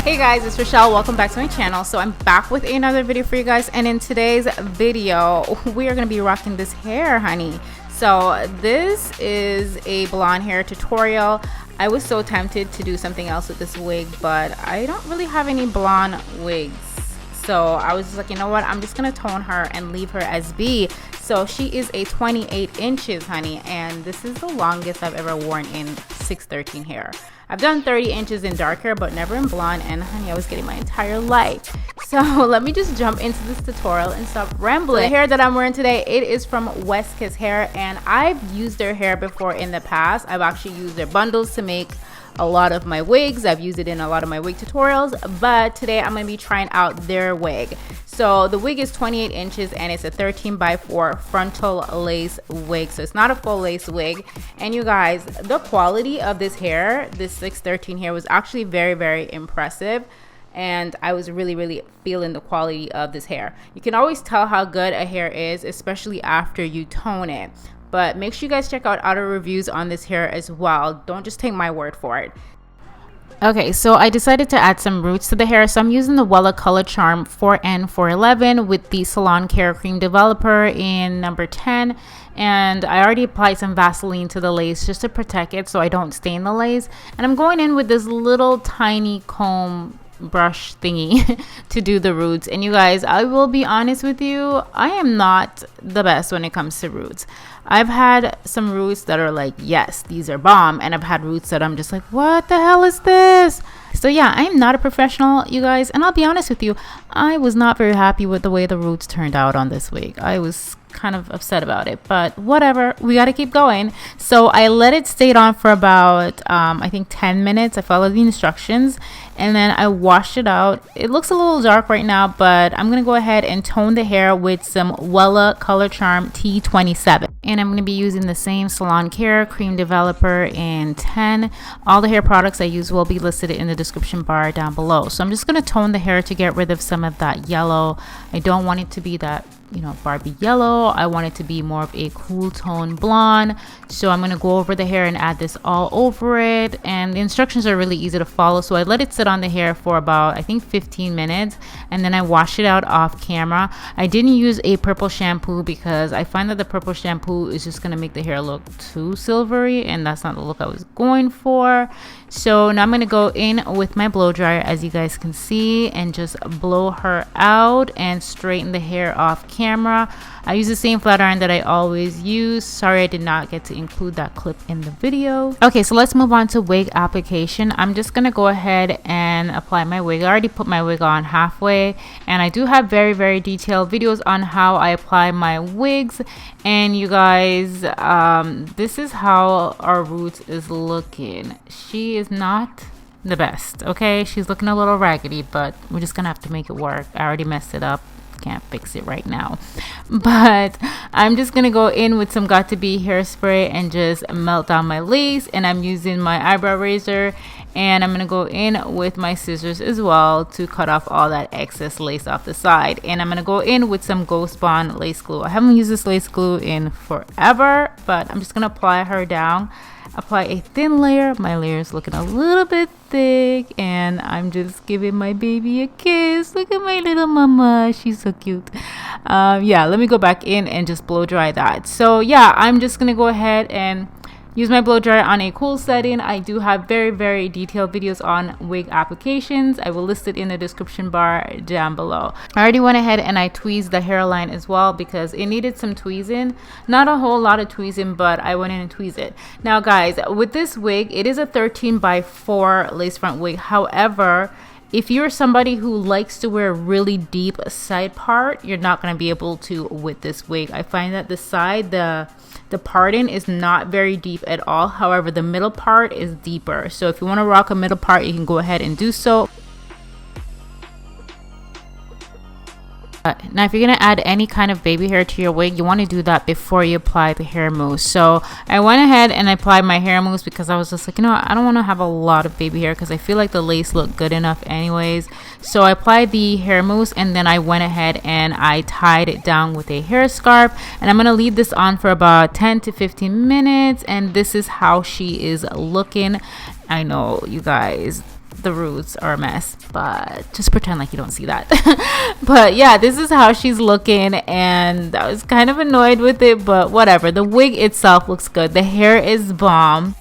Hey guys, it's Rochelle. Welcome back to my channel. So I'm back with another video for you guys, and in today's video we are going to be rocking this hair, honey. So this is a blonde hair tutorial. I was so tempted to do something else with this wig, but I don't really have any blonde wigs. So I was just like, you know what, I'm just gonna tone her and leave her as B. So she is a 28 inches, honey, and this is the longest I've ever worn in 613 hair. I've done 30 inches in dark hair, but never in blonde, and honey, I was getting my entire life. So let me just jump into this tutorial and stop rambling. The hair that I'm wearing today, it is from Westkiss Hair, and I've used their hair before in the past. I've actually used their bundles to make a lot of my wigs. I've used it in a lot of my wig tutorials, but today I'm going to be trying out their wig. So the wig is 28 inches and it's a 13x4 frontal lace wig. So it's not a full lace wig. And you guys, the quality of this hair, this 613 hair, was actually very, very impressive. And I was really feeling the quality of this hair. You can always tell how good a hair is, especially after you tone it. But make sure you guys check out other reviews on this hair as well. Don't just take my word for it. Okay, so I decided to add some roots to the hair. So I'm using the Wella Color Charm 4N411 with the Salon Care Cream Developer in number 10. And I already applied some Vaseline to the lace just to protect it so I don't stain the lace. And I'm going in with this little tiny comb brush thingy to do the roots. And you guys, I will be honest with you, I am not the best when it comes to roots. I've had some roots that are like, yes, these are bomb, and I've had roots that I'm just like, what the hell is this? So yeah, I'm not a professional, you guys, and I'll be honest with you, I was not very happy with the way the roots turned out on this wig. I was kind of upset about it, but whatever, we got to keep going. So I let it stay on for about I think 10 minutes. I followed the instructions and then I washed it out. It looks a little dark right now, but I'm gonna go ahead and tone the hair with some Wella Color Charm T27, and I'm gonna be using the same Salon Care Cream Developer in 10. All the hair products I use will be listed in the description bar down below. So I'm just gonna tone the hair to get rid of some of that yellow. I don't want it to be that, you know, Barbie yellow. I want it to be more of a cool tone blonde. So I'm going to go over the hair and add this all over it, and the instructions are really easy to follow. So I let it sit on the hair for about, I think, 15 minutes, and then I wash it out off camera. I didn't use a purple shampoo because I find that the purple shampoo is just going to make the hair look too silvery, and that's not the look I was going for. So now I'm going to go in with my blow dryer, as you guys can see, and just blow her out and straighten the hair off camera. I use the same flat iron that I always use. Sorry I did not get to include that clip in the video. Okay, so let's move on to wig application. I'm just gonna go ahead and apply my wig. I already put my wig on halfway, and I do have very detailed videos on how I apply my wigs. And you guys, this is how our roots is looking. She is not the best, okay? She's looking a little raggedy, but we're just gonna have to make it work. I already messed it up. Can't fix it right now, but I'm just gonna go in with some Got to Be hairspray and just melt down my lace. And I'm using my eyebrow razor, and I'm gonna go in with my scissors as well to cut off all that excess lace off the side. And I'm gonna go in with some Ghost Bond lace glue. I haven't used this lace glue in forever, but I'm just gonna apply her down. Apply a thin layer. My layer is looking a little bit thick, and I'm just giving my baby a kiss. Look at my little mama, she's so cute. Yeah, let me go back in and just blow dry that. So yeah, I'm just gonna go ahead and use my blow dryer on a cool setting. I do have very detailed videos on wig applications. I will list it in the description bar down below. I already went ahead and I tweezed the hairline as well because it needed some tweezing. Not a whole lot of tweezing, but I went in and tweezed it. Now guys, with this wig, it is a 13x4 lace front wig. However, if you're somebody who likes to wear a really deep side part, you're not going to be able to with this wig. I find that the side, the parting is not very deep at all. However, the middle part is deeper. So if you want to rock a middle part, you can go ahead and do so. Now if you're going to add any kind of baby hair to your wig, you want to do that before you apply the hair mousse. So I went ahead and I applied my hair mousse because I was just like, you know what, I don't want to have a lot of baby hair because I feel like the lace looked good enough anyways. So I applied the hair mousse, and then I went ahead and I tied it down with a hair scarf, and I'm going to leave this on for about 10 to 15 minutes, and this is how she is looking. I know, you guys, the roots are a mess, but just pretend like you don't see that. But yeah, this is how she's looking, and I was kind of annoyed with it, but whatever. The wig itself looks good. The hair is bomb.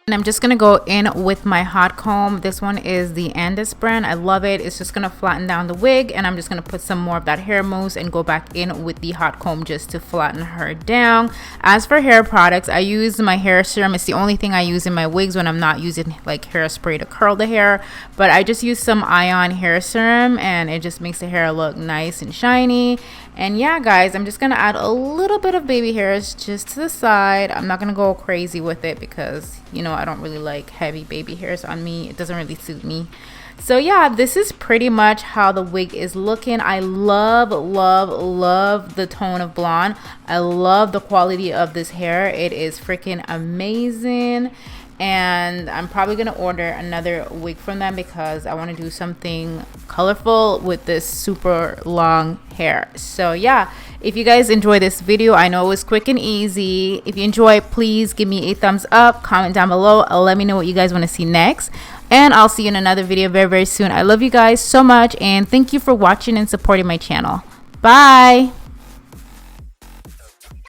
And I'm just going to go in with my hot comb. This one is the Andes brand. I love it. It's just going to flatten down the wig, and I'm just going to put some more of that hair mousse and go back in with the hot comb just to flatten her down. As for hair products, I use my hair serum. It's the only thing I use in my wigs when I'm not using like hairspray to curl the hair. But I just use some ion hair serum, and it just makes the hair look nice and shiny. And yeah, guys, I'm just going to add a little bit of baby hairs just to the side. I'm not going to go crazy with it because, you know, I don't really like heavy baby hairs on me. It doesn't really suit me. So yeah, this is pretty much how the wig is looking. I love the tone of blonde. I love the quality of this hair. It is freaking amazing. And I'm probably gonna order another wig from them because I want to do something colorful with this super long hair. So yeah, if you guys enjoy this video, I know it was quick and easy. If you enjoy, please give me a thumbs up, comment down below, let me know what you guys want to see next, and I'll see you in another video very soon. I love you guys so much, and thank you for watching and supporting my channel. Bye.